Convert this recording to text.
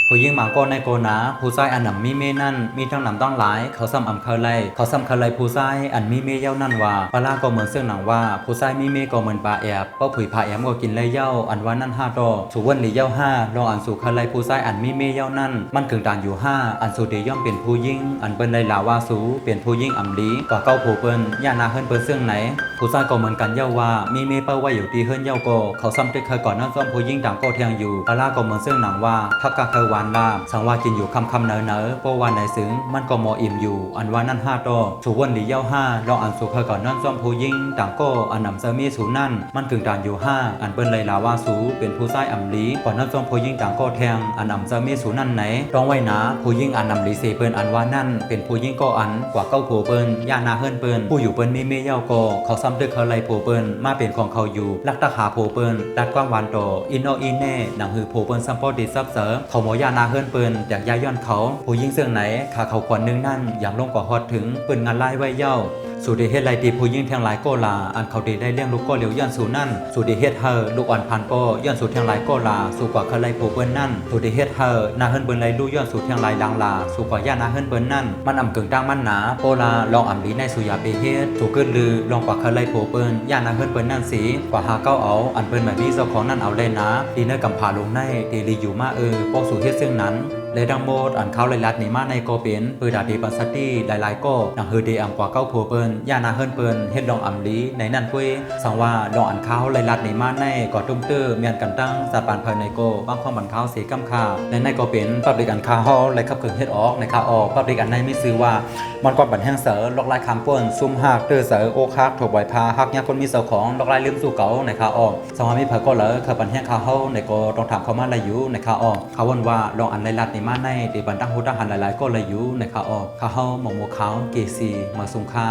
ผู้หญิงหมางก็ในโกนาผู้ชายอันนำมีเมนั่นมีทั้งนำต้องหลายเขาซ้ำอำเคยไลเขาซ้ำเคยไลผู้ชายอันมีเมเย้านั่นว่าปลาก็เหมือนเสื่องหนังว่าผู้ชายมีเมก็เหมือนปลาแอบเป้าผุยผาแอมก็กินไลเย้าอันว่านั่น5 ดอสุวันหลีเย้า5 รออันสู่เคยไลผู้ชายอันมีเมเย้านั่นมันกึ่งต่างอยู่5อันสู่เดย่อมเป็นผู้หญิงอันเปิ้นไลลาว่าสูเป็นผู้หญิงอำลีกว่าเก้าผู้เปิ้นย่านาเฮิรนเปิ้นเสื่องไหนผู้ชายก็เหมือนกันเย้าว่ามีเมเป้าไว้อยู่ที่เฮิรนเย้าก็เขาซ้ำได้เคยก่อนนั่นซ้อมผู้หญิงต่างก็เทียงอยู่ปลาก็เหมือนเสื่องหนังว่าพักกะเคยวานลาสังว่ากินอยู่คำเนอเพราะว่าในซึ้งมันก็มออิ่มอยู่อันว่านั่น5 ดอสุวันหลีเย้า5 รออันสู่เคยก่อนนั่นซ้อมผู้หญิงต่างก็อันนำเซมีสูนั่นมันกึ่งต่างอยู่5อันเปิ้นไลลาว่าสูเป็นผู้ชายอำลีก่อนนั่นซ้อมผู้หญิงต่างก็แทงอันนำเซมีสูนั่นไหนต้องไว้นะผู้หญิงอันนำลีเซเปิ้นอันว่านั่นเป็นผู้หญิงก็อันกว่าเก้าผู้เปิ้นย่านาเฮิรนเปิ้นผู้อยู่เปิ้นมีเมเย้าก็เขาซ้ำดึกเขาไลผู้เปิ้นมาเป็นของเขาอยู่ลักตะหาผู้เปิ้นดัดกว้างหวานโตอินโนอินแน่หนังหือผู้เปิ้นซัมปอดีซับเสอเขาหมอย่านาเฮิรนเปิ้นอยากย้ายย้อนเขาผู้หญิงเสื่องไหนขาเขาขวัญนึงนั่นอย่างลงกว่าฮอดถึงเปิ้นงานไล่ไว้เย้าสู่ดีเฮ็ดไรตีผู้ยิ่งเทียงหลายก็ลาอันเขาดีได้เลี้ยงลูกก็เหลียวย้อนสู่นั่นสู่ดีเฮ็ดเฮอลูกอ่อนพันก็ย้อนสู่เทียงหลายก็ลาสู่กว่าเขาไล่ผู้เปิ้นนั่นสู่ดีเฮ็ดเฮอนาเฮิรนเปิ้นไล่ลูกย้อนสู่เทียงหลายดังลาสู่กว่าย่านาเฮิรนเปิ้นนั่นมันอำกึ่งตั้งมันหนาโปลาลองอำลีในสุยาเปเฮ็ดสู่เกิดลือลองกว่าเขาไล่ผู้เปิ้นย่านาเฮิรนเปิ้นนั่นสีกว่าหาเก้าเอาอันเปิ้นแบบนี้เจ้าของนั่นเอาเลยนะดีเนอร์กำพาลงในตีลีอยู่มาปอสู่เฮ็ดซึ่งนั้นและดังโมดอันเขาไล่ลัดนี่มาในโกเป็นปือดาดีปัสสติหลายๆก็ดังเฮเดอัมกว่าเก้าผัวเปิ้นย่านาเฮิรนเปิ้นเฮ็ดดองอำลีในนั่นกุ้ยสังว่าดองอันเขาไล่ลัดนี่มาในก่อตุ้มเตอร์เมียนกันตั้งสะปานภายในโกบางข้อมันเขาเสียกำคาและในก็เป็นปับลิกอันคาเฮาไล่ขับเกิดเฮ็ดออกในคาออกปับลิกอันในไม่ซื้อว่ามันกว่าบันแห้งเสอลอกลายคำป่นซุ่มหักเตอร์เสอโอคักถกใบพาหักยาคนมีเสาของลอกลายลืมสู่เก่าในคาออกสังว่ามีเผอก็เลยขับบันแห้งคาเฮาในก็ต้องถามเขามาไล่อยู่ในคาออกเขาวนว่าลองอันไล่ลัดนี่มาในตีบันตั้งหูตั้งหันหลายๆก็เลยอยู่ในคาออกคาเฮาหมองโมขาวเกซีมาสุงคา